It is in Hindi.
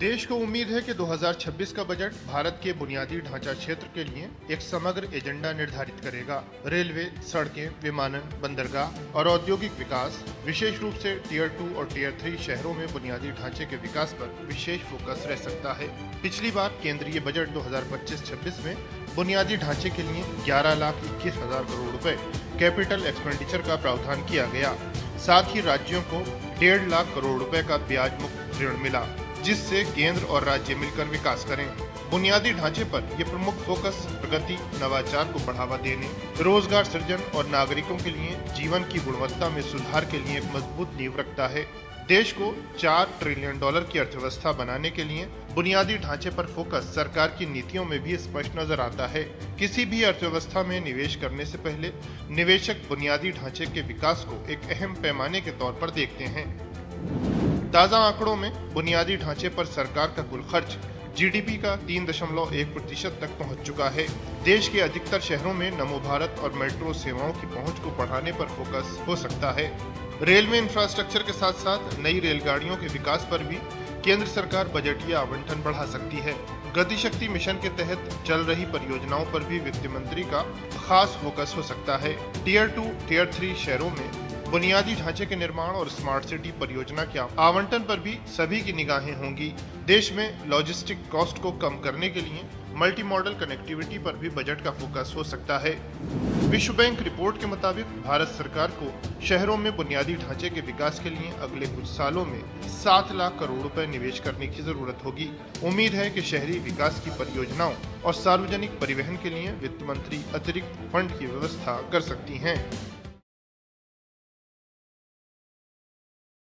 देश को उम्मीद है कि 2026 का बजट भारत के बुनियादी ढांचा क्षेत्र के लिए एक समग्र एजेंडा निर्धारित करेगा। रेलवे, सड़कें, विमानन, बंदरगाह और औद्योगिक विकास, विशेष रूप से टियर 2 और टियर 3 शहरों में बुनियादी ढांचे के विकास पर विशेष फोकस रह सकता है। पिछली बार केंद्रीय बजट 2025-26 में बुनियादी ढांचे के लिए 11,21,000 करोड़ रुपए कैपिटल एक्सपेंडिचर का प्रावधान किया गया। साथ ही राज्यों को 1.5 लाख करोड़ रुपए का ब्याज मुक्त ऋण मिला, जिससे केंद्र और राज्य मिलकर विकास करें। बुनियादी ढांचे पर ये प्रमुख फोकस प्रगति, नवाचार को बढ़ावा देने, रोजगार सृजन और नागरिकों के लिए जीवन की गुणवत्ता में सुधार के लिए एक मजबूत नींव रखता है। देश को $4 ट्रिलियन की अर्थव्यवस्था बनाने के लिए बुनियादी ढांचे पर फोकस सरकार की नीतियों में भी स्पष्ट नजर आता है। किसी भी अर्थव्यवस्था में निवेश करने से पहले निवेशक बुनियादी ढांचे के विकास को एक अहम पैमाने के तौर पर देखते हैं। ताज़ा आंकड़ों में बुनियादी ढांचे पर सरकार का कुल खर्च जीडीपी का 3.1% तक पहुंच चुका है। देश के अधिकतर शहरों में नमो भारत और मेट्रो सेवाओं की पहुंच को बढ़ाने पर फोकस हो सकता है। रेलवे इंफ्रास्ट्रक्चर के साथ साथ नई रेलगाड़ियों के विकास पर भी केंद्र सरकार बजटीय आवंटन बढ़ा सकती है। गति शक्ति मिशन के तहत चल रही परियोजनाओं पर भी वित्त मंत्री का खास फोकस हो सकता है। टियर 2, टियर 3 शहरों में बुनियादी ढांचे के निर्माण और स्मार्ट सिटी परियोजना के आवंटन पर भी सभी की निगाहें होंगी। देश में लॉजिस्टिक कॉस्ट को कम करने के लिए मल्टी मॉडल कनेक्टिविटी पर भी बजट का फोकस हो सकता है। विश्व बैंक रिपोर्ट के मुताबिक भारत सरकार को शहरों में बुनियादी ढांचे के विकास के लिए अगले कुछ सालों में 7 लाख करोड़ रुपए निवेश करने की जरूरत होगी। उम्मीद है कि शहरी विकास की परियोजनाओं और सार्वजनिक परिवहन के लिए वित्त मंत्री अतिरिक्त फंड की व्यवस्था कर सकती हैं।